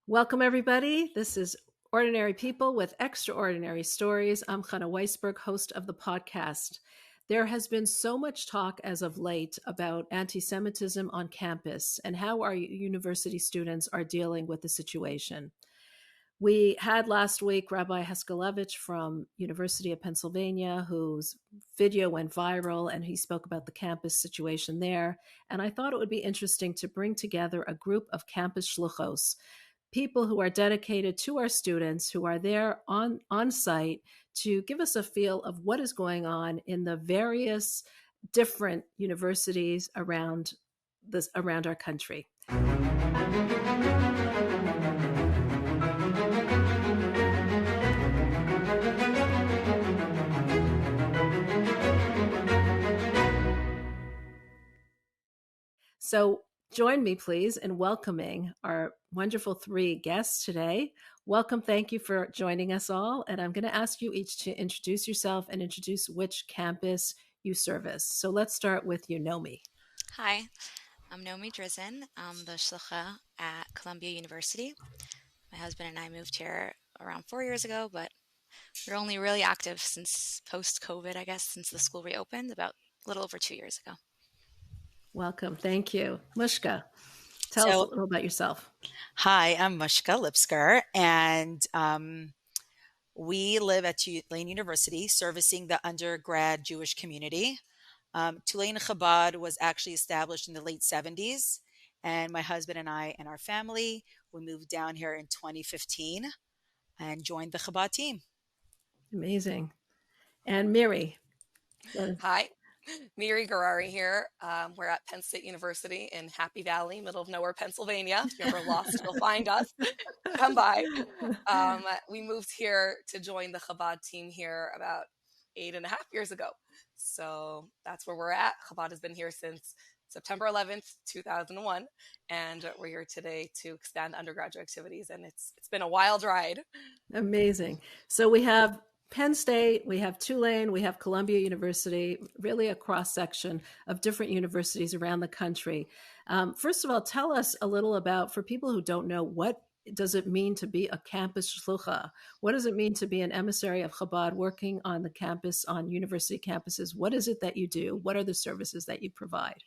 Welcome, everybody. This is Ordinary People with Extraordinary Stories. I'm Chana Weisberg, host of the podcast. There has been so much talk as of late about anti-Semitism on campus and how our university students are dealing with the situation. We had last week Rabbi Heskelevich from University of Pennsylvania, whose video went viral, and he spoke about the campus situation there. And I thought it would be interesting to bring together a group of campus shluchos, people who are dedicated to our students, who are there on site to give us a feel of what is going on in the various different universities around our country. So join me, please, in welcoming our wonderful three guests today. Welcome. Thank you for joining us all. And I'm going to ask you each to introduce yourself and introduce which campus you service. So let's start with you, Nomi. Hi, I'm Nomi Drizzen. I'm the shlucha at Columbia University. My husband and I moved here around 4 years ago, but we're only really active since post-COVID, I guess, since the school reopened about a little over 2 years ago. Welcome. Thank you. Mushka, tell us a little about yourself. Hi, I'm Mushka Lipsker, and we live at Tulane University servicing the undergrad Jewish community. Tulane Chabad was actually established in the late 70s, and my husband and I and our family, we moved down here in 2015 and joined the Chabad team. Amazing. And Miri. Hi, Miri Garari here. We're at Penn State University in Happy Valley, middle of nowhere, Pennsylvania. If you're ever lost, you'll find us. Come by. We moved here to join the Chabad team here about 8.5 years ago. So that's where we're at. Chabad has been here since September 11th, 2001. And we're here today to extend undergraduate activities. And it's been a wild ride. Amazing. So we have Penn State, we have Tulane, we have Columbia University, really a cross-section of different universities around the country. First of all, tell us a little about, for people who don't know, what does it mean to be a campus shlucha? What does it mean to be an emissary of Chabad working on the campus, on university campuses? What is it that you do? What are the services that you provide?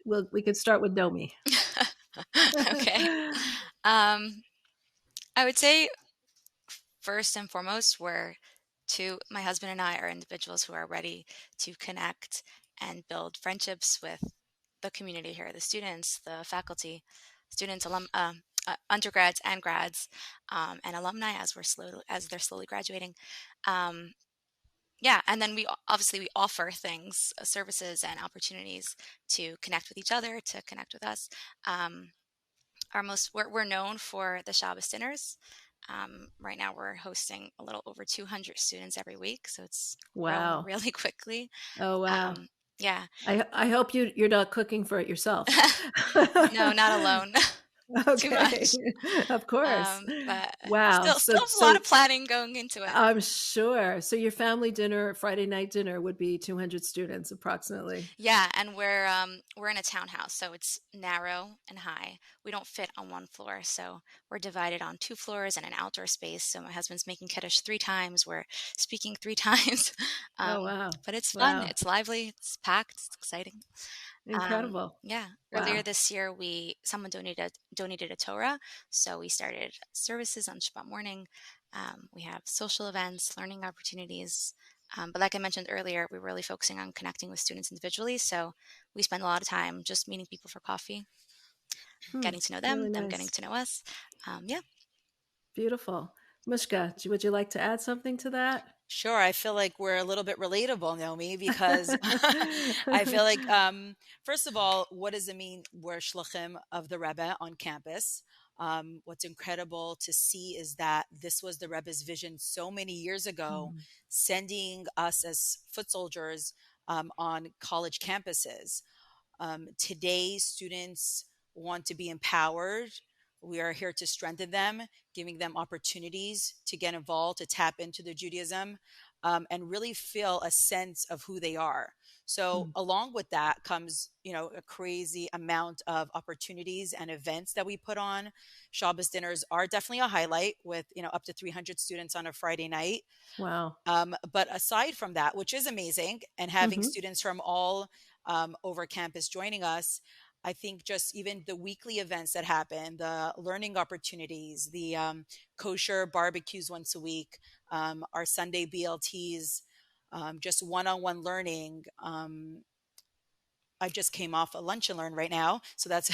We could start with Nomi. Okay. I would say, first and foremost, my husband and I are individuals who are ready to connect and build friendships with the community here, the students, the faculty, students, undergrads and grads, and alumni as they're slowly graduating. And then we offer things, services and opportunities to connect with each other, to connect with us. We're known for the Shabbos dinners. Right now we're hosting a little over 200 students every week, so it's growing really quickly. Oh, wow. Yeah. I hope you're not cooking for it yourself. No, not alone. Okay. Too much. Of course. But wow. Still a lot of planning going into it. I'm sure. So your family dinner, Friday night dinner, would be 200 students approximately. Yeah, and we're in a townhouse, so it's narrow and high. We don't fit on one floor, so we're divided on 2 floors and an outdoor space. So my husband's making kiddush 3 times. We're speaking 3 times. Oh, wow. But it's fun. Wow. It's lively. It's packed. It's exciting. Incredible. Yeah. Wow. Earlier this year, someone donated a Torah, so we started services on Shabbat morning. We have social events, learning opportunities. But like I mentioned earlier, we're really focusing on connecting with students individually. So we spend a lot of time just meeting people for coffee, getting to know them, really them getting to know us. Yeah. Beautiful. Mushka, would you like to add something to that? Sure. I feel like we're a little bit relatable, Naomi, because I feel like, first of all, what does it mean we're shluchim of the Rebbe on campus? What's incredible to see is that this was the Rebbe's vision so many years ago, sending us as foot soldiers on college campuses. Today, students want to be empowered. We are here to strengthen them, giving them opportunities to get involved, to tap into their Judaism. and really feel a sense of who they are. So along with that comes, a crazy amount of opportunities and events that we put on. Shabbos dinners are definitely a highlight with, up to 300 students on a Friday night. Wow. But aside from that, which is amazing, and having students from all over campus joining us, I think just even the weekly events that happen, the learning opportunities, the kosher barbecues once a week, our Sunday BLTs, just one-on-one learning. I just came off a lunch and learn right now. So that's,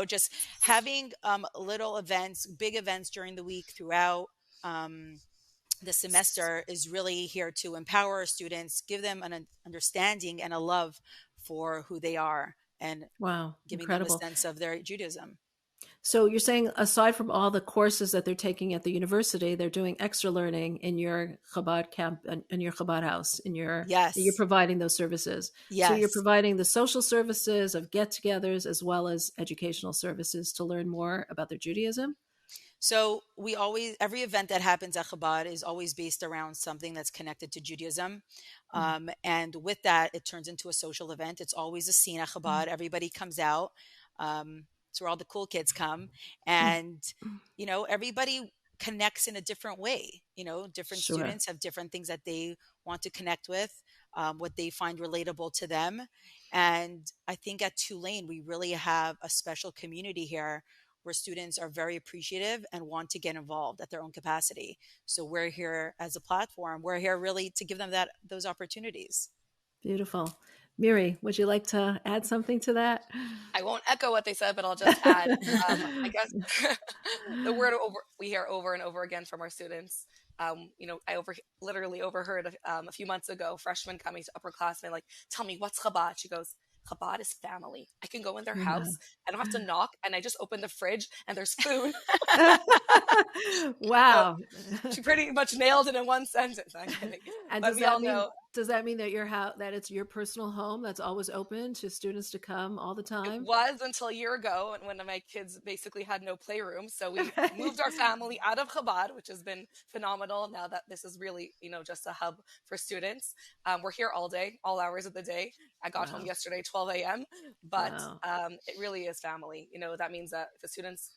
just having little events, big events during the week throughout the semester is really here to empower our students, give them an understanding and a love for who they are, and Wow. giving them a Incredible. sense of their Judaism. So you're saying, aside from all the courses that they're taking at the university, they're doing extra learning in your Chabad camp, in your Chabad house, you're Yes. providing those services. So you're Yes. providing the social services of get-togethers as well as educational services to learn more about their Judaism. So every event that happens at Chabad is always based around something that's connected to Judaism. And with that, it turns into a social event. It's always a scene at Chabad. Everybody comes out. It's where all the cool kids come. And, everybody connects in a different way. Different Sure. students have different things that they want to connect with, what they find relatable to them. And I think at Tulane, we really have a special community here where students are very appreciative and want to get involved at their own capacity. So we're here as a platform. We're here really to give them those opportunities. Beautiful. Miri, would you like to add something to that? I won't echo what they said, but I'll just add, I guess the word we hear over and over again from our students. I literally overheard a few months ago, freshmen coming to upperclassmen, like, tell me, what's Chabad? She goes, Chabad is family. I can go in their house. I don't have to knock. And I just open the fridge and there's food. Wow. So she pretty much nailed it in one sentence. I'm kidding. And but we all know. Does that mean that that it's your personal home that's always open to students to come all the time? It was until a year ago, when my kids basically had no playroom. So we moved our family out of Chabad, which has been phenomenal. Now that this is really, just a hub for students. We're here all day, all hours of the day. I got home yesterday, 12 a.m. But it really is family. That means that if a student's,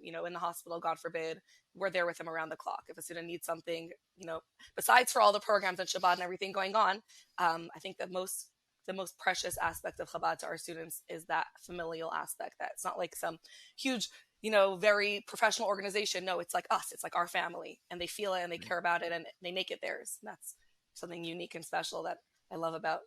in the hospital, God forbid, we're there with them around the clock. If a student needs something, besides for all the programs and Shabbat and everything going on, I think the most precious aspect of Chabad to our students is that familial aspect. That it's not like some huge, very professional organization. No, it's like us. It's like our family, and they feel it and they care about it and they make it theirs. And that's something unique and special that I love about,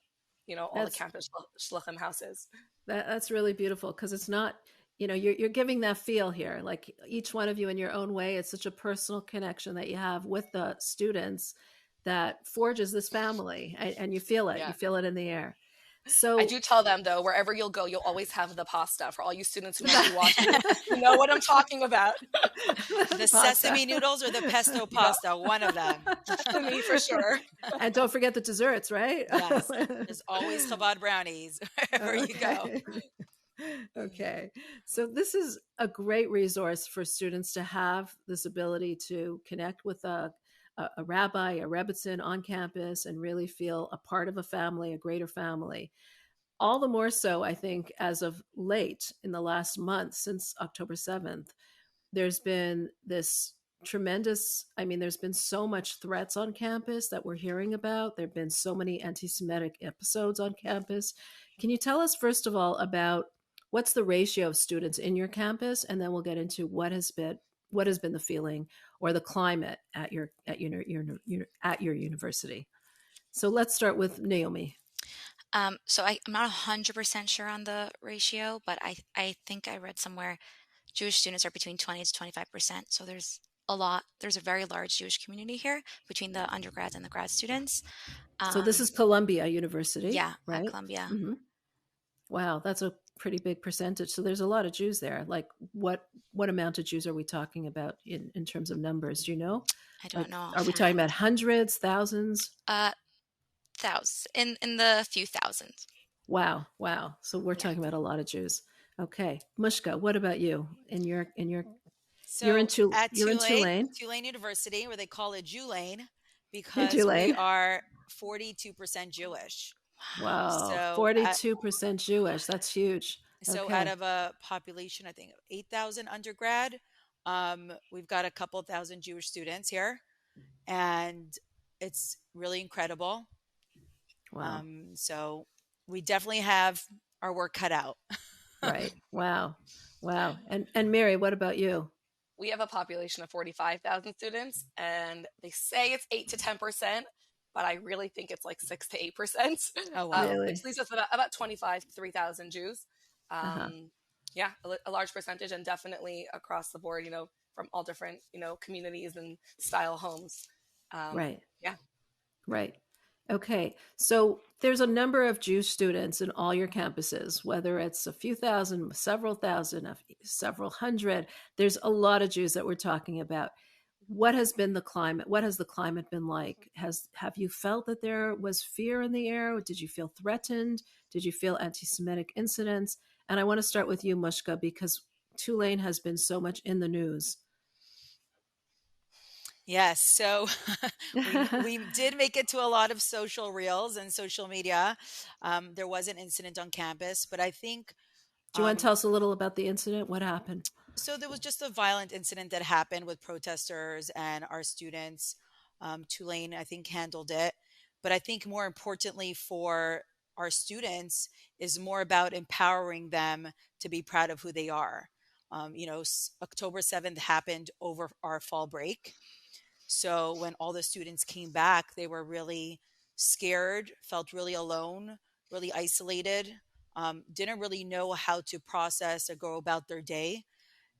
all the campus shluchim houses. That's really beautiful, because it's not, you're giving that feel here, like each one of you in your own way. It's such a personal connection that you have with the students that forges this family, and you feel it. You feel it in the air. So I do tell them, though, wherever you'll go, you'll always have the pasta. For all you students who might be watching, you know what I'm talking about. The sesame noodles or the pesto pasta, one of them. To me, for sure. And don't forget the desserts, right? Yes. There's always Chabad brownies wherever you go. Okay. So this is a great resource for students to have this ability to connect with a rabbi, a rebbitzin on campus, and really feel a part of a family, a greater family. All the more so, I think, as of late in the last month, since October 7th, there's been this there's been so much threats on campus that we're hearing about. There have been so many anti-Semitic episodes on campus. Can you tell us, first of all, about what's the ratio of students in your campus? And then we'll get into what has been the feeling or the climate at your university. So let's start with Naomi. So I'm not 100% sure on the ratio, but I think I read somewhere Jewish students are between 20 to 25%. So there's a very large Jewish community here between the undergrads and the grad students. So this is Columbia University. Yeah, right? At Columbia. Mm-hmm. Wow, that's a pretty big percentage. So there's a lot of Jews there. Like what amount of Jews are we talking about in terms of numbers? Do you know? I don't know. Are we talking about hundreds, thousands? Thousands, in the few thousands. Wow. So we're talking about a lot of Jews. Okay, Mushka, what about you? So you're in Tulane Tulane University, where they call it Julane, In because we Tulane? are 42% Jewish. Wow, So, 42% Jewish. That's huge. out Okay. of a population, I think, of 8,000 undergrad, we've got a couple thousand Jewish students here, and it's really incredible. Wow. So we definitely have our work cut out. Right. Wow. Wow. And Mary, what about you? We have a population of 45,000 students, and they say it's 8 to 10%, but I really think it's like 6 to 8%, Oh, wow. which Really? leaves us about 25 to 3,000 Jews. Uh-huh. Yeah, a large percentage, and definitely across the board, from all different, communities and style homes. Right. Yeah. Right. Okay. So there's a number of Jewish students in all your campuses, whether it's a few thousand, several thousand, several hundred. There's a lot of Jews that we're talking about. What has been the climate? What has the climate been like? Have you felt that there was fear in the air? Did you feel threatened? Did you feel anti-Semitic incidents? And I want to start with you, Mushka, because Tulane has been so much in the news. Yes, so we did make it to a lot of social reels and social media. There was an incident on campus, but I think Do you want to um, tell us a little about the incident? What happened? so there was just a violent incident that happened with protesters and our students. Tulane, I think, handled it, but I think more importantly for our students is more about empowering them to be proud of who they are. October 7th happened over our fall break. So when all the students came back, they were really scared, felt really alone, really isolated, didn't really know how to process or go about their day.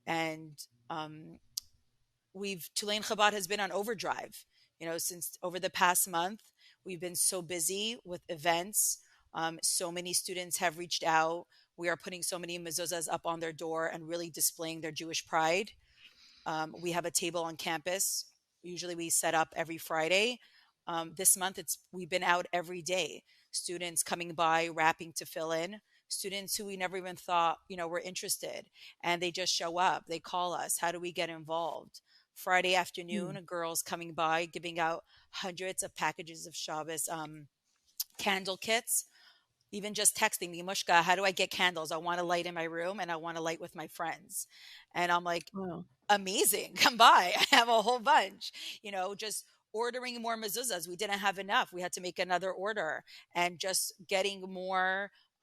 And um, Tulane Chabad has been on overdrive, since over the past month. We've been so busy with events. So many students have reached out. We are putting so many mezuzahs up on their door and really displaying their Jewish pride. We have a table on campus. Usually we set up every Friday. This month we've been out every day. Students coming by, wrapping to fill in. Students who we never even thought, were interested, and they just show up. They call us. How do we get involved? Friday afternoon, girls coming by, giving out hundreds of packages of Shabbos candle kits. Even just texting me, Mushka, how do I get candles? I want to light in my room and I want to light with my friends. And I'm like, Wow. amazing, come by. I have a whole bunch, just ordering more mezuzahs. We didn't have enough. We had to make another order, and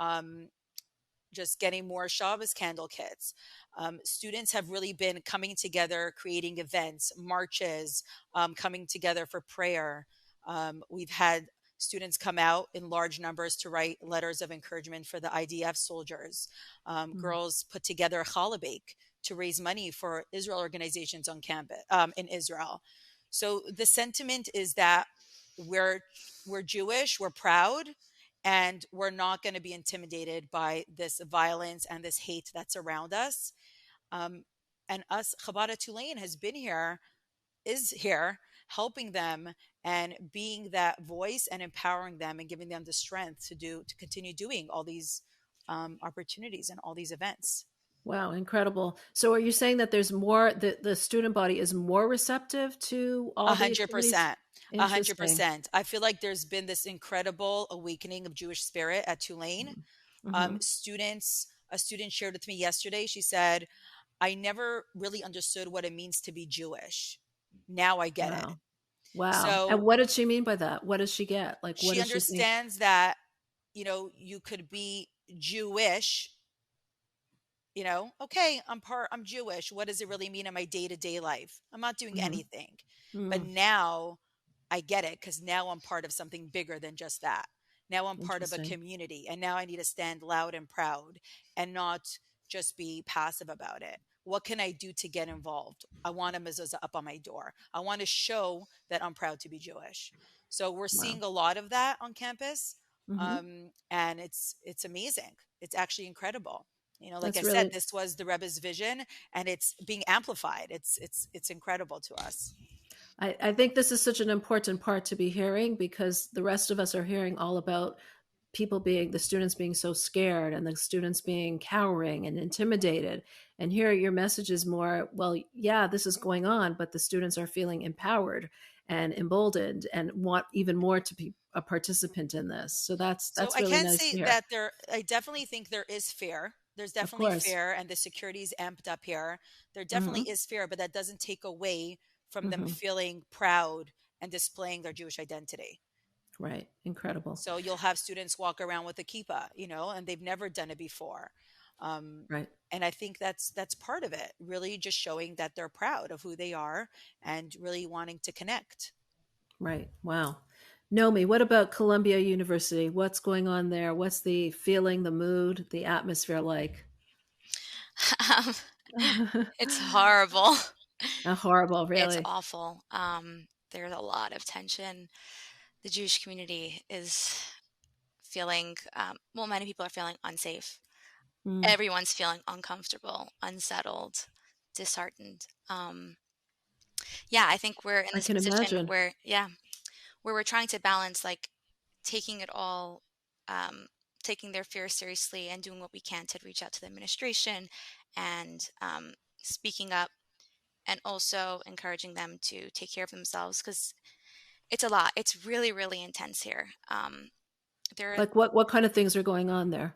um, just getting more Shabbos candle kits. Students have really been coming together, creating events, marches, coming together for prayer. We've had students come out in large numbers to write letters of encouragement for the IDF soldiers. Girls put together a challah bake to raise money for Israel organizations on campus in Israel. So the sentiment is that we're Jewish, we're proud, and we're not going to be intimidated by this violence and this hate that's around us. And us, Chabad Tulane is here, helping them and being that voice and empowering them and giving them the strength to continue doing all these opportunities and all these events. Wow, incredible. So are you saying that there's more, the student body is more receptive to all the activities? 100%. Interesting. 100%. I feel like there's been this incredible awakening of Jewish spirit at Tulane. Mm-hmm. A student shared with me yesterday. She said, I never really understood what it means to be Jewish. Now I get it. Wow. Wow. And So what did she mean by that? What does she get? Like, what she does she think? understands that, you could be Jewish, okay, I'm Jewish. What does it really mean in my day-to-day life? I'm not doing Mm-hmm. anything. But Mm-hmm. now I get it, because now I'm part of something bigger than just that. Now I'm part of a Interesting. community, and now I need to stand loud and proud and not just be passive about it. What can I do to get involved? I want a mezuzah up on my door. I want to show that I'm proud to be Jewish. So we're Wow. seeing a lot of that on campus, Mm-hmm. and it's amazing. It's actually incredible. Like I That's said, really, this was the Rebbe's vision, and it's being amplified. It's incredible to us. I think this is such an important part to be hearing, because the rest of us are hearing all about the students being so scared and the students being cowering and intimidated. And here your message is more, well, yeah, this is going on, but the students are feeling empowered and emboldened and want even more to be a participant in this. So So that's I really can nice to say hear. that I definitely think there is fear. There's Of definitely course. fear, and the security's amped up here. There definitely Hmm. is fear, but that doesn't take away from them Hmm. feeling proud and displaying their Jewish identity. Right. Incredible. So you'll have students walk around with a kippah, and they've never done it before. Um, Right. and I think that's part of it, really just showing that they're proud of who they are and really wanting to connect. Right. Wow. Nomi, what about Columbia University? What's going on there? What's the feeling, the mood, the atmosphere like? Um, it's horrible. Horrible, It's really. awful. There's a lot of tension. The Jewish community is feeling, well, many people are feeling unsafe. Mm, Everyone's feeling uncomfortable, unsettled, disheartened. Yeah, I think we're in I this can position imagine. where we're trying to balance like taking it all, um, taking their fears seriously and doing what we can to reach out to the administration and speaking up and also encouraging them to take care of themselves because it's a lot. It's really, really intense here. There, Like what kind of things are going on there?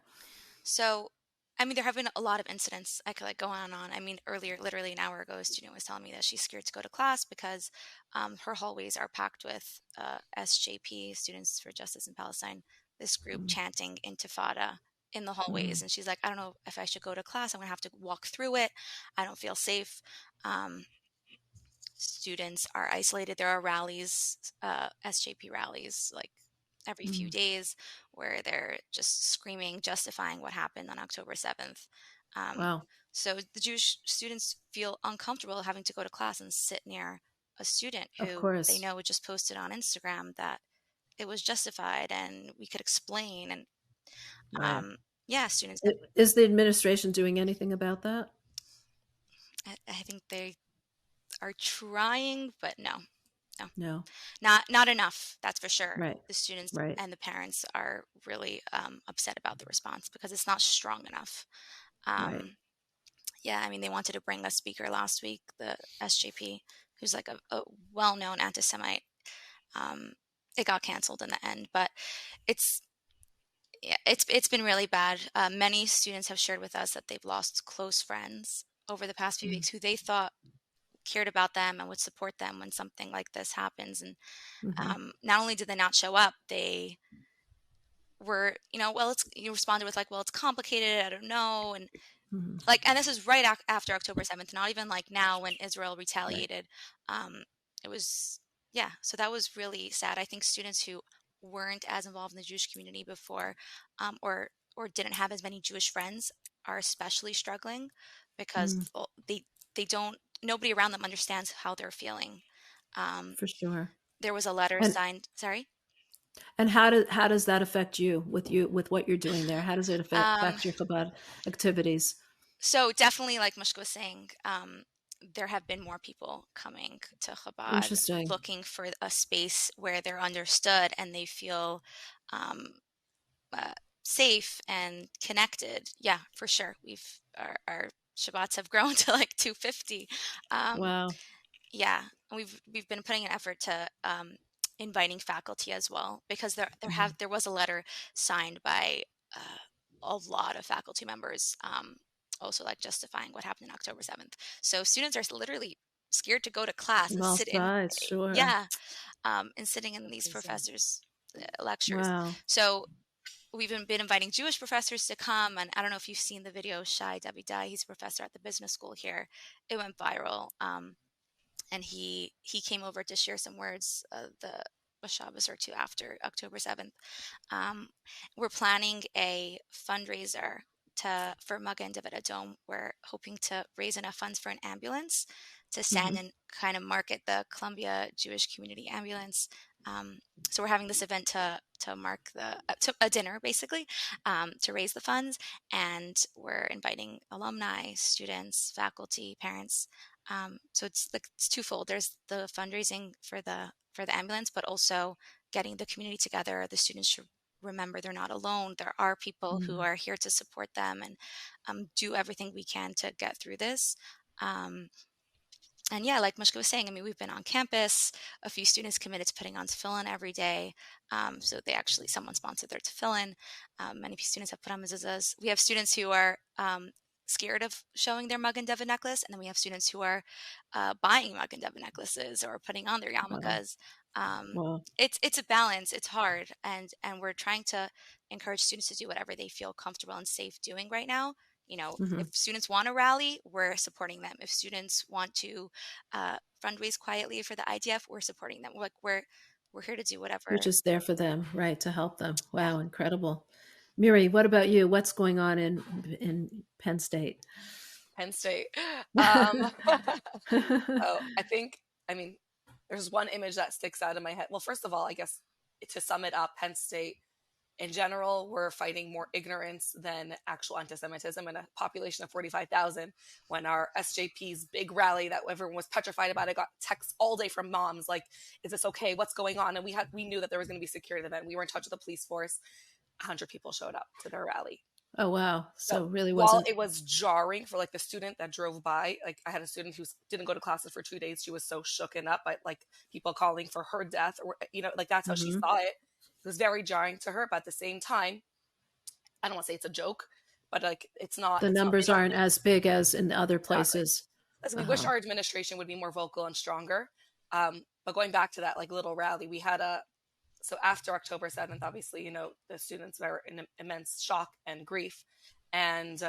so I mean, there have been a lot of incidents. I could like go on and on. I mean, earlier, literally an hour ago, a student was telling me that she's scared to go to class because her hallways are packed with SJP, Students for Justice in Palestine, this group Mm, chanting Intifada in the hallways. mm, And she's like, I don't know if I should go to class. I'm going to have to walk through it. I don't feel safe. Um, Students are isolated. There are rallies, SJP rallies, like every few mm. days, where they're just screaming, justifying what happened on October 7th. Um, Wow. so the Jewish students feel uncomfortable having to go to class and sit near a student Of who they course. know just posted on Instagram that it was justified and we could explain. And Right. um, yeah, students have, Is the administration doing anything about that? I think they are trying, but no, no. No. Not enough, that's for sure. Right. The students Right. and the parents are really upset about the response because it's not strong enough. Right. Yeah, I mean, they wanted to bring a speaker last week, the SJP, who's like a well-known anti-Semite. Um, it got canceled in the end, but it's yeah, it's been really bad. Many students have shared with us that they've lost close friends over the past few Mm, weeks who they thought cared about them and would support them when something like this happens. And mm-hmm. not only did they not show up, they were, well, you responded with like, well, it's complicated. I don't know. And Mm-hmm. like, and this is right after October 7th, not even like now when Israel Right. retaliated. It was, yeah. So that was really sad. I think students who weren't as involved in the Jewish community before, or didn't have as many Jewish friends are especially struggling because Mm, they don't, nobody around them understands how they're feeling. Um, for sure. there was a letter And signed, sorry. and how does that affect you with what you're doing there? How does it Um, affect your Chabad activities? So definitely, like Mishka was saying, there have been more people coming to Chabad Interesting. looking for a space where they're understood and they feel um, uh, safe and connected. Yeah, for sure. Our Shabbats have grown to like 250. Um, Wow. yeah, we've been putting an effort to inviting faculty as well because Mhm. there was a letter signed by a lot of faculty members, also like justifying what happened on October 7th. So students are literally scared to go to class From and all sit in, sides, sure. yeah, and sitting in these Amazing. professors' lectures. Wow. So we've been inviting Jewish professors to come, and I don't know if you've seen the video. Shai Davidai, he's a professor at the business school here. It went viral. And he came over to share some words the a Shabbos or two after October 7th. Um, we're planning a fundraiser for Magen David Adom. We're hoping to raise enough funds for an ambulance to Hmm. send and kind of market the Columbia Jewish Community Ambulance. So we're having this event to mark a dinner basically, to raise the funds, and we're inviting alumni, students, faculty, parents. So it's twofold. There's the fundraising for the ambulance, but also getting the community together, the students remember they're not alone. There are people who are here to support them, and do everything we can to get through this. And yeah, like Mishka was saying, I mean, we've been on campus. A few students committed to putting on tefillin every day. So someone sponsored their tefillin. Many students have put on mezuzahs. We have students who are scared of showing their Magen David necklace, and then we have students who are buying Magen David necklaces or putting on their yarmulkes. Wow. It's a balance. It's hard, and we're trying to encourage students to do whatever they feel comfortable and safe doing right now. If students want to rally, we're supporting them. If students want to fundraise quietly for the IDF, we're supporting them. We're here to do whatever. You're just there for them, right? To help them. Wow, yeah. Incredible. Miri, what about you? What's going on in Penn State? Penn State. Oh, I mean, there's one image that sticks out in my head. Well, first of all, I guess to sum it up, Penn State in general, we're fighting more ignorance than actual anti-Semitism in a population of 45,000. When our SJP's big rally that everyone was petrified about, it got texts all day from moms like, is this okay? What's going on? And we knew that there was going to be a security event. We were in touch with the police force. 100 people showed up to their rally. Oh, wow. So really while it was jarring for like the student that drove by, like I had a student who didn't go to classes for 2 days. She was so shooken up by like people calling for her death, or, like that's how she saw it. It was very jarring to her, but at the same time, I don't want to say it's a joke, but like it's not. The numbers aren't as big as in other places. Exactly. We wish our administration would be more vocal and stronger. But going back to that like little rally, we had so after October 7th, obviously, the students were in immense shock and grief. And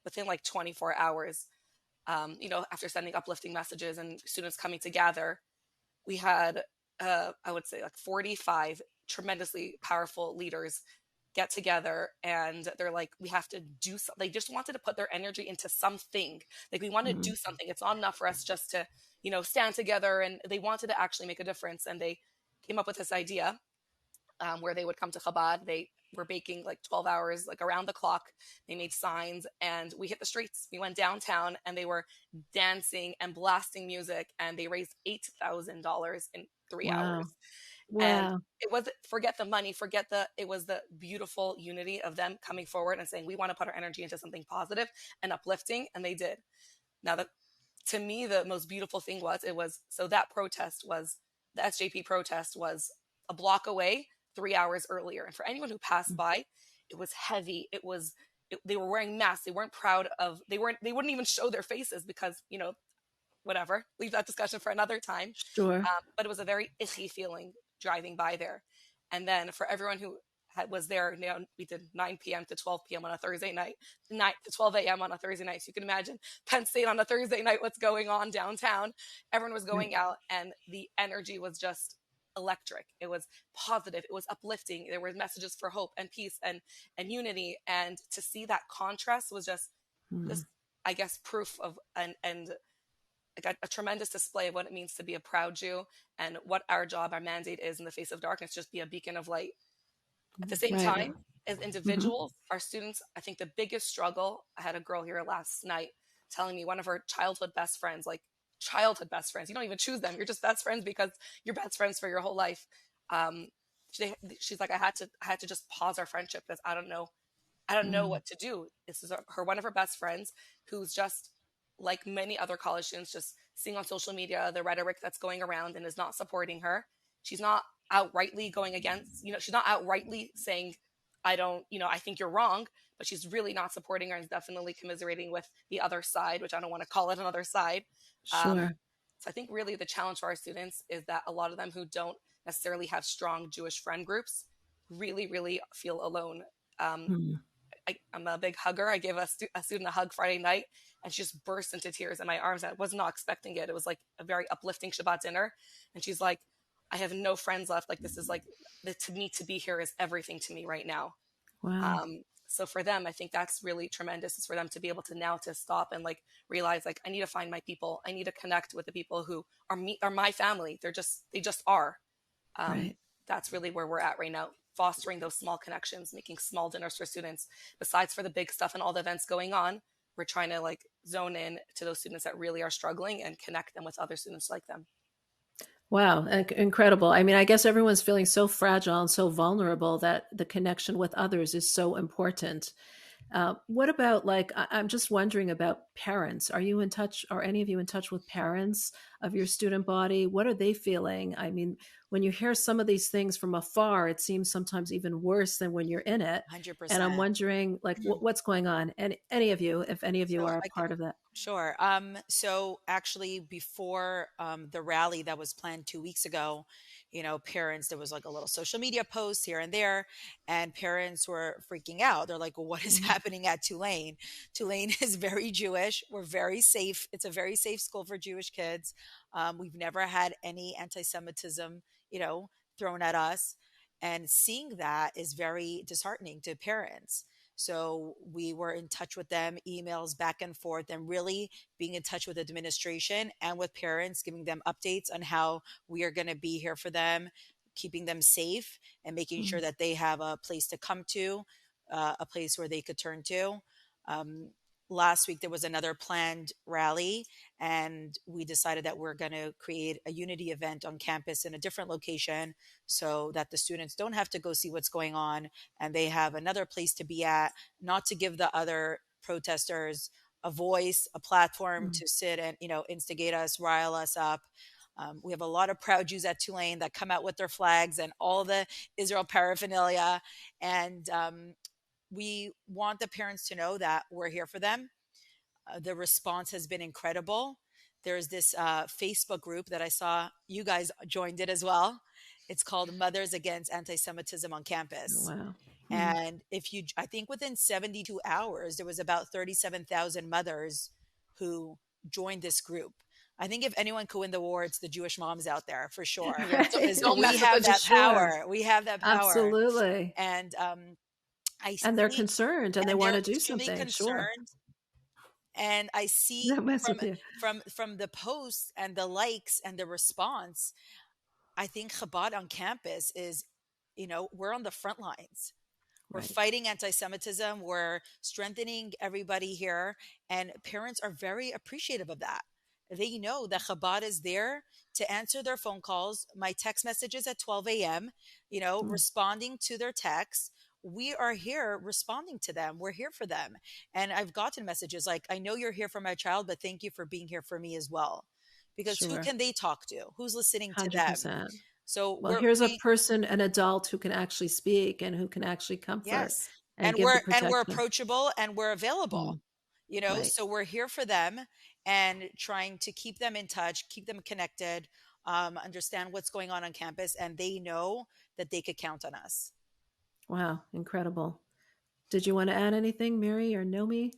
within like 24 hours, after sending uplifting messages and students coming to gather, we had, I would say like 45 tremendously powerful leaders get together, and they're like, we have to do something. They just wanted to put their energy into something. Like we want to do something. It's not enough for us just to, stand together, and they wanted to actually make a difference. And they came up with this idea where they would come to Chabad. They were baking like 12 hours, like around the clock. They made signs, and we hit the streets. We went downtown, and they were dancing and blasting music, and they raised $8,000 in 3 hours. Wow. And it was, forget the money, it was the beautiful unity of them coming forward and saying, we want to put our energy into something positive and uplifting. And they did. Now, to me, the most beautiful thing was, that protest was, the SJP protest was a block away 3 hours earlier. And for anyone who passed by, it was heavy. They were wearing masks. They weren't proud of, they wouldn't even show their faces because, whatever, leave that discussion for another time. Sure. But it was a very icky feeling driving by there. And then for everyone who was there, we did 9 p.m. to 12 p.m. on a Thursday night, 9 to 12 a.m. on a Thursday night. So you can imagine Penn State on a Thursday night, what's going on downtown. Everyone was going out, and the energy was just electric. It was positive. It was uplifting. There were messages for hope and peace and unity. And to see that contrast was just this, I guess, proof of and a tremendous display of what it means to be a proud Jew and what our job, our mandate is in the face of darkness, just be a beacon of light. At the same time, as individuals, our students, I think the biggest struggle, I had a girl here last night telling me one of her childhood best friends, you don't even choose them. You're just best friends because you're best friends for your whole life. She's like, I had to just pause our friendship because I don't know what to do. This is one of her best friends who's just, like many other college students, just seeing on social media the rhetoric that's going around and is not supporting her. She's not outrightly going against, she's not outrightly saying, I think you're wrong, but she's really not supporting her and is definitely commiserating with the other side, which I don't want to call it another side. Sure. So I think really the challenge for our students is that a lot of them who don't necessarily have strong Jewish friend groups really, really feel alone. I'm a big hugger. I gave a student a hug Friday night, and she just burst into tears in my arms. I was not expecting it. It was like a very uplifting Shabbat dinner. And she's like, I have no friends left. Like, this is like, to me, to be here is everything to me right now. Wow. So for them, I think that's really tremendous. It's for them to be able to now to stop and like realize, like, I need to find my people. I need to connect with the people who are my family. They just are. Right. That's really where we're at right now. Fostering those small connections, making small dinners for students. Besides for the big stuff and all the events going on, we're trying to like zone in to those students that really are struggling and connect them with other students like them. Wow, incredible. I mean, I guess everyone's feeling so fragile and so vulnerable that the connection with others is so important. What about like, I'm just wondering about parents. Are you in touch, are any of you in touch with parents of your student body? What are they feeling? I mean, when you hear some of these things from afar, it seems sometimes even worse than when you're in it. And I'm 100%. wondering, like, what's going on? And any of you, if any of you So are a I can, part of that. sure. So actually before the rally that was planned 2 weeks ago, parents, there was like a little social media post here and there, and parents were freaking out. They're like, well, what is Mhm. happening at Tulane? Tulane is very Jewish. We're very safe. It's a very safe school for Jewish kids. We've never had any anti-Semitism, you know, thrown at us. And seeing that is very disheartening to parents. So we were in touch with them, emails back and forth, and really being in touch with administration and with parents, giving them updates on how we are going to be here for them, keeping them safe, and making sure Mhm. that they have a place to come to, a place where they could turn to. Um, Last week, there was another planned rally, and we decided that we're going to create a unity event on campus in a different location so that the students don't have to go see what's going on and they have another place to be at, not to give the other protesters a voice, a platform Mhm. to sit and, instigate us, rile us up. We have a lot of proud Jews at Tulane that come out with their flags and all the Israel paraphernalia. And we want the parents to know that we're here for them. The response has been incredible. There's this Facebook group that I saw you guys joined it as well. It's called Mothers Against Anti-Semitism on Oh, Campus. wow. Mhm. And I think within 72 hours, there was about 37,000 mothers who joined this group. I think if anyone could win the war, it's the Jewish moms out there for sure. Right. Is Don't we mess with the have that Sure. power. We have that power. Absolutely. And I And they're see, concerned and they and want they're to do extremely something. Sure. concerned. And I see Don't mess from with you. from the posts and the likes and the response, I think Chabad on campus is, we're on the front lines. We're Right. fighting anti-Semitism. We're strengthening everybody here, and parents are very appreciative of that. They know that Chabad is there to answer their phone calls, my text messages at 12 a.m., Mm. responding to their texts. We are here responding to them. We're here for them. And I've gotten messages like, I know you're here for my child, but thank you for being here for me as well. Because who Sure. can they talk to? Who's listening to them? 100%. So Well, here's a person, an adult who can actually speak and who can actually comfort yes. and And give the we're protection. approachable and we're available. Mm. Right. So we're here for them and trying to keep them in touch, keep them connected, understand what's going on campus, and they know that they could count on us. Wow. Incredible. Did you want to add anything, Mary or Nomi?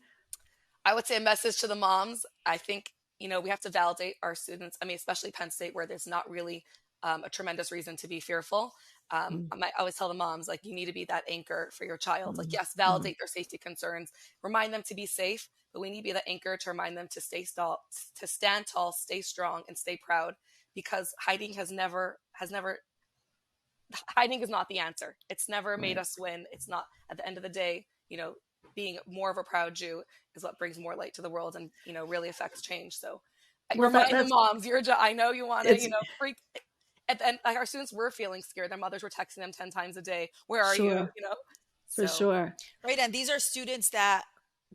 I would say a message to the moms. I think, we have to validate our students. I mean, especially Penn State, where there's not really a tremendous reason to be fearful. Mm. I always tell the moms, like, you need to be that anchor for your child. Like, Mm. yes, Mm. validate their safety concerns, remind them to be safe, but we need to be that anchor to remind them to to stand tall, stay strong, and stay proud. Because hiding is not the answer. It's never made Right. us win. It's not, at the end of the day, being more of a proud Jew is what brings more light to the world and, really affects change. So Well, remind the that's moms, I know you want to, it's freak. At the end, like, our students were feeling scared. Their mothers were texting them 10 times a day. Where are you? sure, for So sure. Right. And these are students that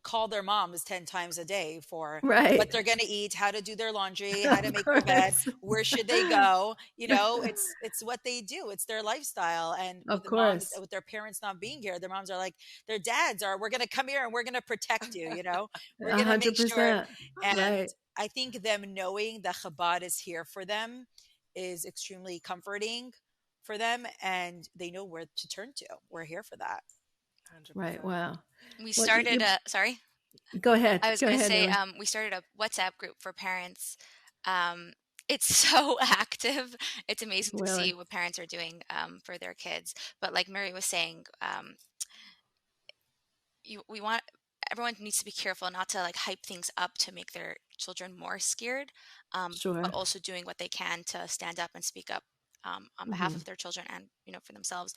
call their moms 10 times a day for what Right. they're going to eat, how to do their laundry, how to Of make their bed, course. where should they go. It's what they do. It's their lifestyle. And with Of the moms, course. with their parents not being here, their moms are like, their dads are, we're going to come here and we're going to protect you. We're A going to make hundred sure. percent. And Right. I think them knowing that Chabad is here for them is extremely comforting for them. And they know where to turn to. We're here for that. Right. 100%. Wow. We Well, started a, sorry, go ahead. I was Go going to ahead, say, Noe. we started a WhatsApp group for parents. Um, it's so active. It's amazing to see Really. what parents are doing for their kids. But like Mary was saying, we want everyone needs to be careful not to like hype things up to make their children more scared, but Sure. also doing what they can to stand up and speak up on behalf Hmm. of their children and for themselves.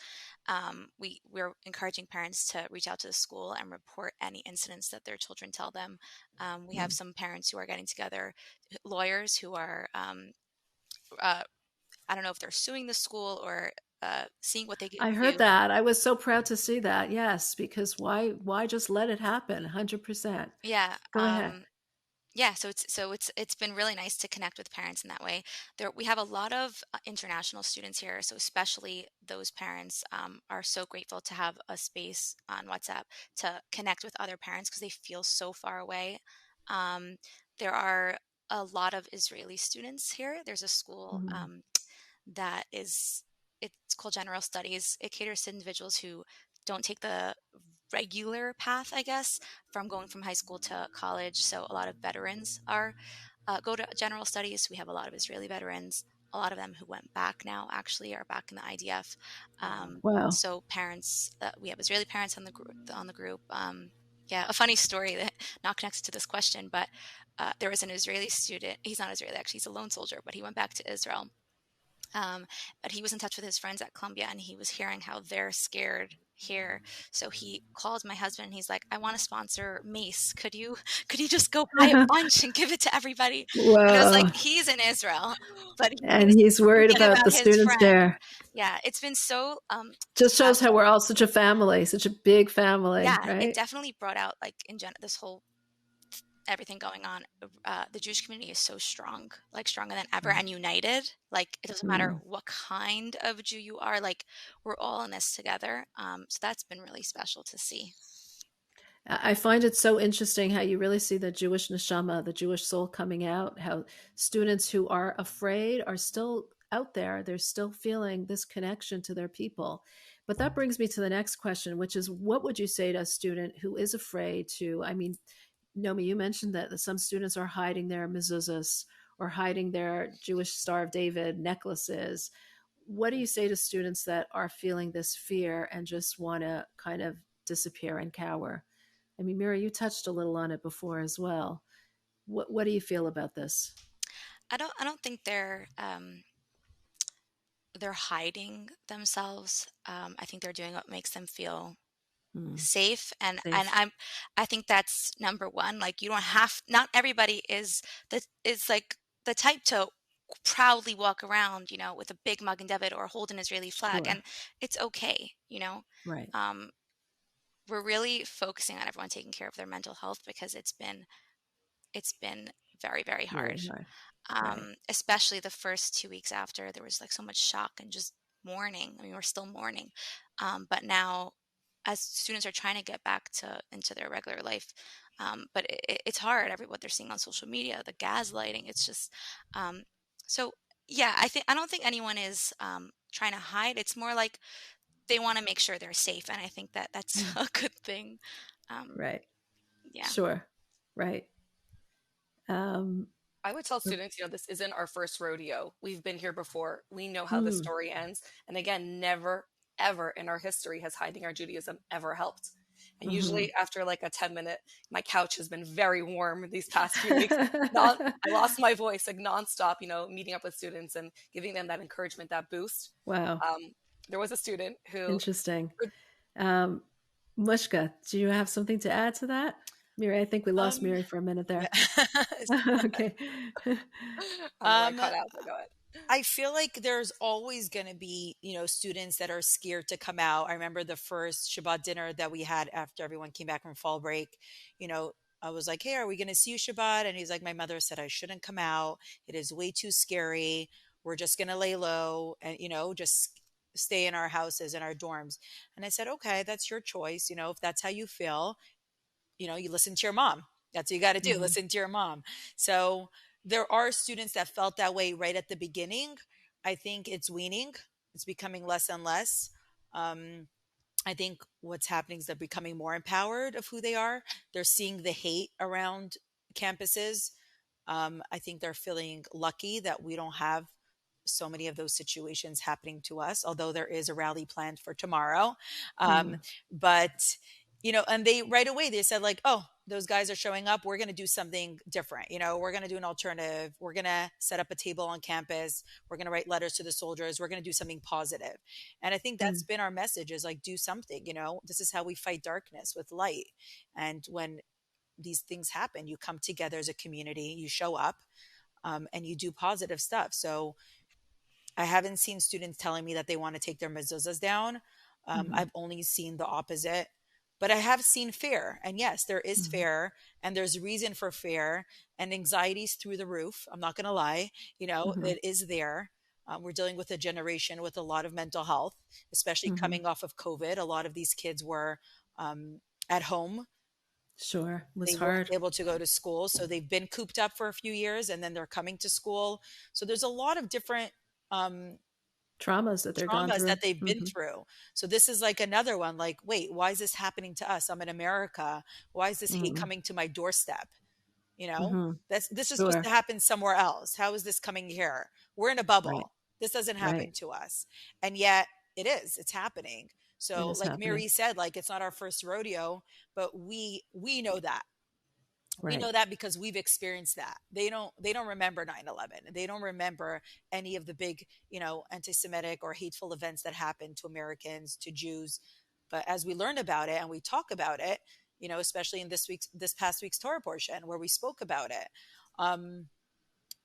We're encouraging parents to reach out to the school and report any incidents that their children tell them. We have some parents who are getting together, lawyers who are uh, I don't know if they're suing the school or seeing what they can I heard do. that. I was so proud to see that. Yes, because why just let it happen? 100%. Yeah. Go ahead. Yeah, it's been really nice to connect with parents in that way. We have a lot of international students here, so especially those parents are so grateful to have a space on WhatsApp to connect with other parents because they feel so far away. Um, there are a lot of Israeli students here. There's a school Mhm. that is it's called General Studies. It caters to individuals who don't take the regular path, I guess, from going from high school to college. So a lot of veterans are go to general studies. We have a lot of Israeli veterans. A lot of them who went back now actually are back in the IDF. Wow. So parents, we have Israeli parents on the group. Yeah, a funny story that not connected to this question, but there was an Israeli student. He's not Israeli actually; he's a lone soldier, but he went back to Israel. But he was in touch with his friends at Columbia, and he was hearing how they're scared here. So he called my husband and he's like, I want to sponsor mace. Could you just go buy a bunch and give it to everybody? And it was like, Whoa. he's in Israel, but And he's he's worried thinking about about the his students friend. there. Yeah, it's been so Just shows how special. we're all such a family, such a big family, Yeah, it right? definitely brought out like this whole everything going on. The Jewish community is so strong, like stronger than ever and united. Like it doesn't matter Mm. what kind of Jew you are, like we're all in this together. So that's been really special to see. I find it so interesting how you really see the Jewish neshama, the Jewish soul coming out, how students who are afraid are still out there. They're still feeling this connection to their people. But that brings me to the next question, which is what would you say to a student who is afraid to, I mean, Nomi, you mentioned that some students are hiding their mezuzahs or hiding their Jewish Star of David necklaces. What do you say to students that are feeling this fear and just want to kind of disappear and cower? I mean, Mira, you touched a little on it before as well. What do you feel about this? I don't think they're hiding themselves. I think they're doing what makes them feel Hmm. safe, and Safe. I think that's number one. Like you don't have not everybody is like the type to proudly walk around, with a big mug and David or hold an Israeli flag, Sure. and it's okay. Right. Um, we're really focusing on everyone taking care of their mental health because it's been very, very hard. Really hard. Right. Especially the first 2 weeks after, there was like so much shock and just mourning. I mean, we're still mourning, but now, as students are trying to get back into their regular life, but it's hard. What they're seeing on social media, the gaslighting, it's just um, so. Yeah, I don't think anyone is trying to hide. It's more like they want to make sure they're safe, and I think that that's Mm. a good thing. Um, Right. yeah. Sure. Right. Um, I would tell students, this isn't our first rodeo. We've been here before. We know how the mm, story ends. And again, never, ever in our history has hiding our Judaism ever helped. And hmm. usually after like a 10-minute, my couch has been very warm these past few weeks. Not, I lost my voice like nonstop, meeting up with students and giving them that encouragement, that boost. Wow. There was a student who, Interesting. Um, Mushka, do you have something to add to that? Miri, I think we lost Um, Miri for a minute yeah. there. Okay. I don't know where I um, cut out, but go ahead. I feel like there's always going to be, students that are scared to come out. I remember the first Shabbat dinner that we had after everyone came back from fall break. You know, I was like, "Hey, are we going to see you Shabbat?" And he's like, "My mother said I shouldn't come out. It is way too scary. We're just going to lay low and, just stay in our houses and our dorms." And I said, "Okay, that's your choice. If that's how you feel, you listen to your mom. That's what you got to do. Hmm. Listen to your mom." So there are students that felt that way right at the beginning. I think it's weaning. It's becoming less and less. Um, I think what's happening is they're becoming more empowered of who they are. They're seeing the hate around campuses. I think they're feeling lucky that we don't have so many of those situations happening to us, although there is a rally planned for tomorrow. Um, Hmm. but, and they right away, they said, like, "Oh, those guys are showing up. We're going to do something different. We're going to do an alternative. We're going to set up a table on campus. We're going to write letters to the soldiers. We're going to do something positive." And I think that's Hmm. been our message, is like, do something. This is how we fight darkness, with light. And when these things happen, you come together as a community, you show up, and you do positive stuff. So I haven't seen students telling me that they want to take their mezuzahs down. Mhm. I've only seen the opposite. But I have seen fear. And yes, there is Mhm. fear and there's reason for fear and anxiety's through the roof. I'm not going to lie. Mhm. It is there. We're dealing with a generation with a lot of mental health, especially Mhm. coming off of COVID. A lot of these kids were at home. Sure. It was They weren't hard. able to go to school. So they've been cooped up for a few years and then they're coming to school. So there's a lot of different um, Traumas that they're gone traumas that through. they've been Mhm. through. So this is like another one like, wait, why is this happening to us? I'm in America. Why is this hate Mhm. coming to my doorstep? You know, Mhm. this is supposed to Sure. happen somewhere else. How is this coming here? We're in a Right. bubble. This doesn't happen Right. to us. And yet it's happening. It So is like happening. Mary said, like it's not our first rodeo, but we know that we Right. know that because we've experienced that. They don't remember 9/11. They don't remember any of the big, anti-Semitic or hateful events that happened to Americans, to Jews. But as we learn about it and we talk about it, especially in this past week's Torah portion where we spoke about it, um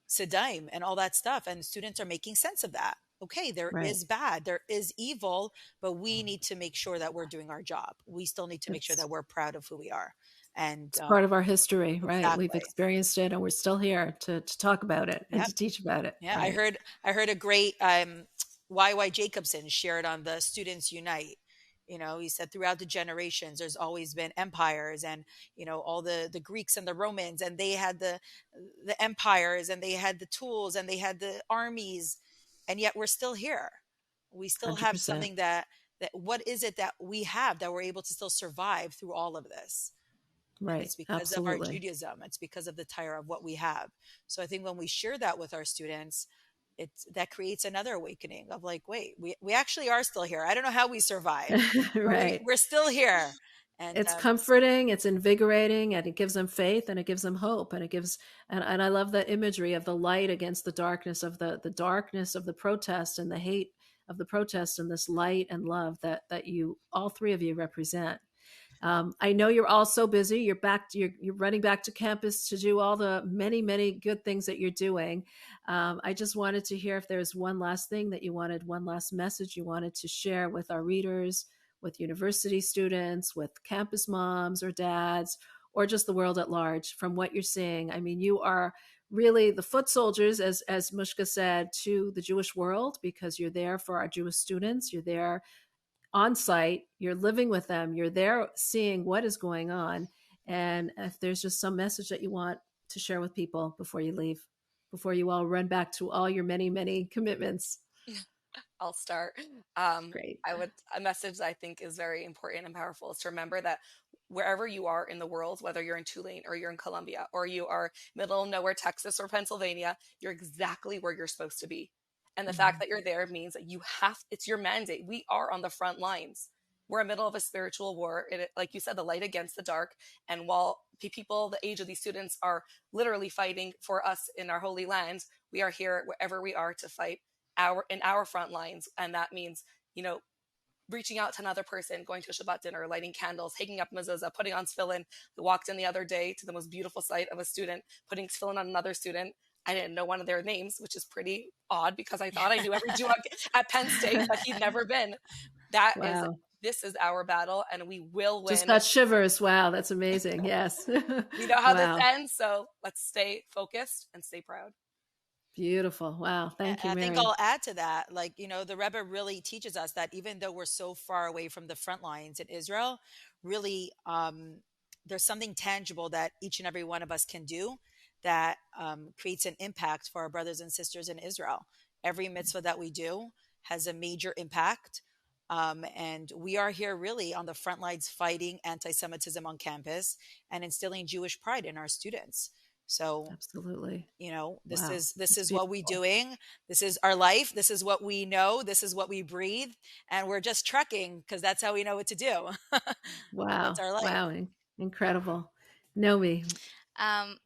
Sedaim and all that stuff, and students are making sense of that. Okay, there Right. is bad, there is evil, but we need to make sure that we're doing our job. We still need to make sure It's that we're proud of who we are. And it's part of our history, right? We've exactly. experienced it and we're still here to talk about it and Yep. to teach about it. Yeah, I Right. heard I heard a great YY Jacobson shared on the Students Unite. He said throughout the generations there's always been empires and all the Greeks and the Romans, and they had the empires and they had the tools and they had the armies, and yet we're still here. We still have 100%. something that what is it that we have that we're able to still survive through all of this? And Right. it's because of our Absolutely. Judaism. It's because of the Torah of what we have. So I think when we share that with our students, that creates another awakening of like, wait, we actually are still here. I don't know how we survived, but Right. we're still here. And It's comforting, it's invigorating, and it gives them faith and it gives them hope. And it gives, and I love the imagery of the light against the darkness of the darkness of the protest and the hate of the protest, and this light and love that you, all three of you, represent. I know you're all so busy. You're running back to campus to do all the many good things that you're doing. I just wanted to hear if there's one last thing that you wanted, one last message you wanted to share with our readers, with university students, with campus moms or dads, or just the world at large from what you're seeing. I mean, you are really the foot soldiers, as Mushka said, to the Jewish world, because you're there for our Jewish students. You're there on site, you're living with them, you're there seeing what is going on. And if there's just some message that you want to share with people before you leave, before you all run back to all your many commitments. I'll start. Great. A message that I think is very important and powerful is to remember that wherever you are in the world, whether you're in Tulane or you're in Columbia or you are middle of nowhere, Texas or Pennsylvania, you're exactly where you're supposed to be. And the fact Mhm. that you're there means that it's your mandate. We are on the front lines. We're in the middle of a spiritual war. Like you said, the light against the dark. And while people the age of these students are literally fighting for us in our holy land, we are here wherever we are to fight in our front lines. And that means, you know, reaching out to another person, going to a Shabbat dinner, lighting candles, hanging up mezuzah, putting on tefillin. I walked in the other day to the most beautiful sight of a student putting tefillin on another student. I didn't know one of their names, which is pretty odd because I thought I knew every Jew at Penn State, but he'd never been. Wow. This is our battle and we will Just win. got shivers. Wow, that's amazing. Yes. We know how this Wow. ends, so let's stay focused and stay proud. Beautiful. Wow. Thank you, I think Mary. I'll add to that. Like, the Rebbe really teaches us that even though we're so far away from the front lines in Israel, really, there's something tangible that each and every one of us can do that creates an impact for our brothers and sisters in Israel. Every mitzvah that we do has a major impact. And we are here really on the front lines fighting anti Semitism on campus and instilling Jewish pride in our students. So Absolutely. this Wow. is this It's is what we beautiful. doing. This is our life. This is what we know. This is what we breathe, and we're just trucking because that's how we know what to do. That's Wow. our life. Wow. Incredible. Nomi.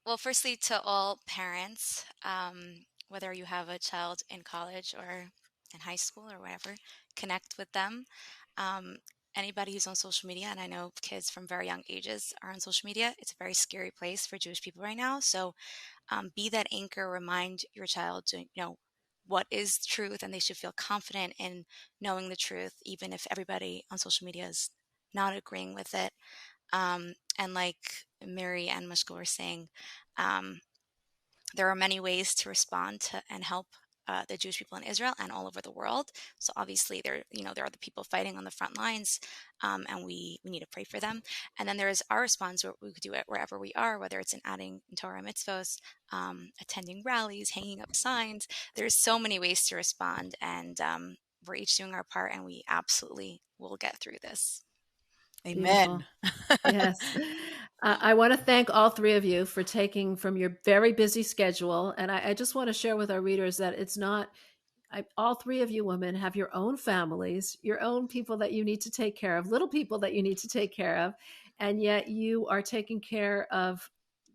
Well, firstly, to all parents, whether you have a child in college or in high school or whatever, connect with them. Um, Anybody who's on social media, and I know kids from very young ages are on social media, it's a very scary place for Jewish people right now. So be that anchor, remind your child to, what is truth, and they should feel confident in knowing the truth, even if everybody on social media is not agreeing with it. And like Mary and Mushka were saying, there are many ways to respond to and help the Jewish people in Israel and all over the world. So obviously, there are the people fighting on the front lines, and we need to pray for them. And then there is our response, where we could do it wherever we are, whether it's in adding Torah mitzvos, attending rallies, hanging up signs. There's so many ways to respond, and we're each doing our part, and we absolutely will get through this. Amen. Yes. I want to thank all three of you for taking from your very busy schedule. And I just want to share with our readers that it's not, all three of you women have your own families, your own people that you need to take care of, little people that you need to take care of. And yet you are taking care of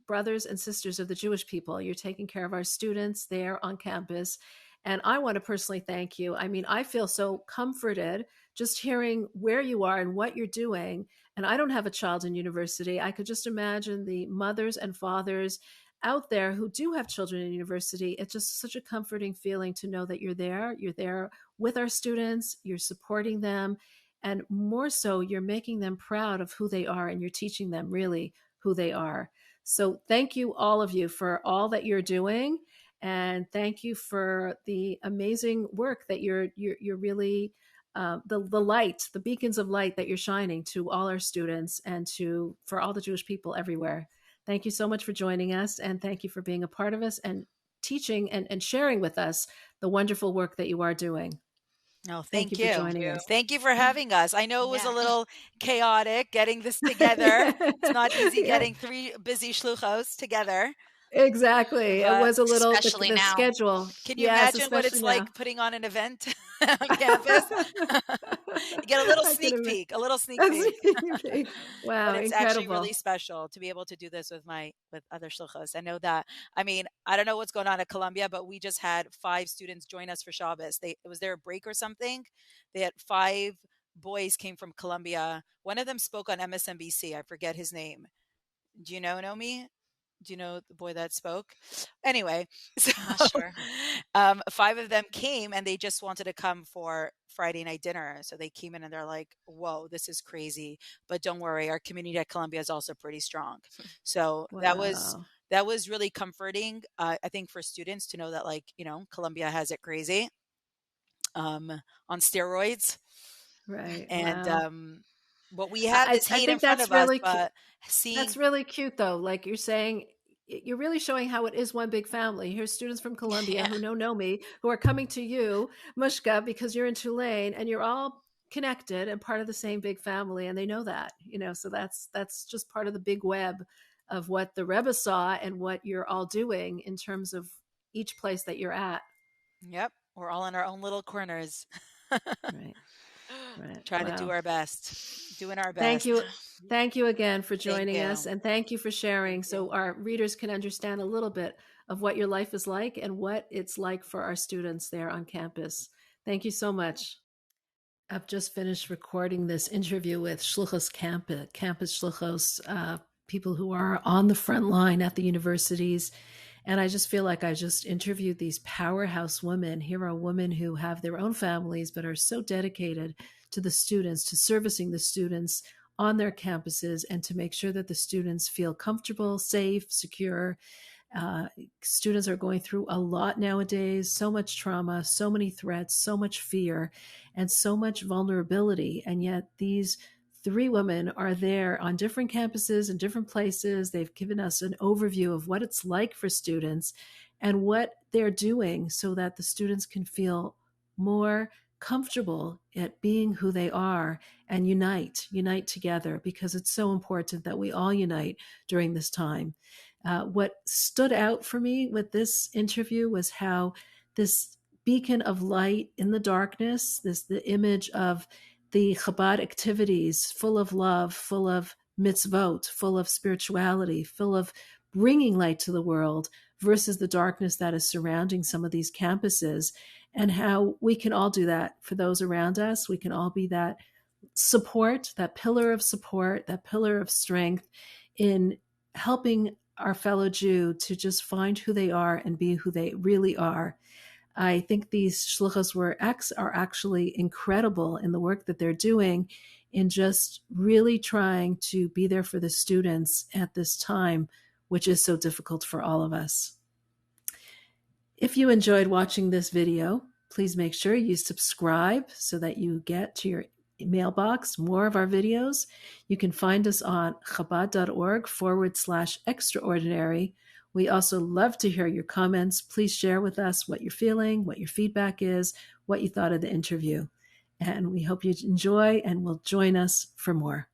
brothers and sisters of the Jewish people. You're taking care of our students there on campus. And I want to personally thank you. I mean, I feel so comforted just hearing where you are and what you're doing. And I don't have a child in university. I could just imagine the mothers and fathers out there who do have children in university. It's just such a comforting feeling to know that you're there. You're there with our students, you're supporting them, and more so, you're making them proud of who they are, and you're teaching them really who they are. So thank you, all of you, for all that you're doing. And thank you for the amazing work that you're really the light, the beacons of light that you're shining to all our students and for all the Jewish people everywhere. Thank you so much for joining us, and thank you for being a part of us and teaching and sharing with us the wonderful work that you are doing. No, Thank you for joining us. Thank you for having us. I know it was Yeah. a little chaotic getting this together. It's not easy getting three busy shluchos together. Exactly. It was a little, especially the now. schedule. Can you Yes, imagine what it's especially now. like putting on an event on campus? You get a little sneak peek, a little sneak peek. Wow, But it's actually incredible. really special to be able to do this with other shluchos. I know that. I mean, I don't know what's going on at Columbia, but we just had 5 students join us for Shabbos. Was there a break or something? They had 5 boys came from Columbia. One of them spoke on MSNBC. I forget his name. Do you know Nomi? Do you know the boy that spoke? Anyway, so Not sure. 5 of them came and they just wanted to come for Friday night dinner. So they came in and they're like, whoa, this is crazy. But don't worry, our community at Columbia is also pretty strong. So Wow. that was really comforting, I think, for students to know that, like, Columbia has it crazy on steroids. Right. And Wow. what we have is I hate in think front that's of us, really but seeing that's really cute, though. Like you're saying, you're really showing how it is one big family. Here's students from Columbia Yeah. who know me, who are coming to you, Mushka, because you're in Tulane, and you're all connected and part of the same big family, and they know that. So that's just part of the big web of what the Rebbe saw and what you're all doing in terms of each place that you're at. Yep, we're all in our own little corners. Right. Trying to do Wow. our best. Doing our best. Thank you. Thank you again for Thank joining you. us, and thank you for sharing so our readers can understand a little bit of what your life is like and what it's like for our students there on campus. Thank you so much. I've just finished recording this interview with Shluchos campus Shluchos, people who are on the front line at the universities. And I just feel like I just interviewed these powerhouse women. Here are women who have their own families, but are so dedicated to the students, to servicing the students on their campuses, and to make sure that the students feel comfortable, safe, secure. Students are going through a lot nowadays, so much trauma, so many threats, so much fear, and so much vulnerability. And yet these 3 women are there on different campuses and different places. They've given us an overview of what it's like for students and what they're doing so that the students can feel more comfortable at being who they are and unite together, because it's so important that we all unite during this time. What stood out for me with this interview was how this beacon of light in the darkness, the image of the Chabad activities, full of love, full of mitzvot, full of spirituality, full of bringing light to the world, versus the darkness that is surrounding some of these campuses, and how we can all do that for those around us. We can all be that support, that pillar of support, that pillar of strength in helping our fellow Jew to just find who they are and be who they really are. I think these shluchos are actually incredible in the work that they're doing in just really trying to be there for the students at this time, which is so difficult for all of us. If you enjoyed watching this video, please make sure you subscribe so that you get to your mailbox more of our videos. You can find us on Chabad.org/extraordinary. We also love to hear your comments. Please share with us what you're feeling, what your feedback is, what you thought of the interview. And we hope you enjoy and will join us for more.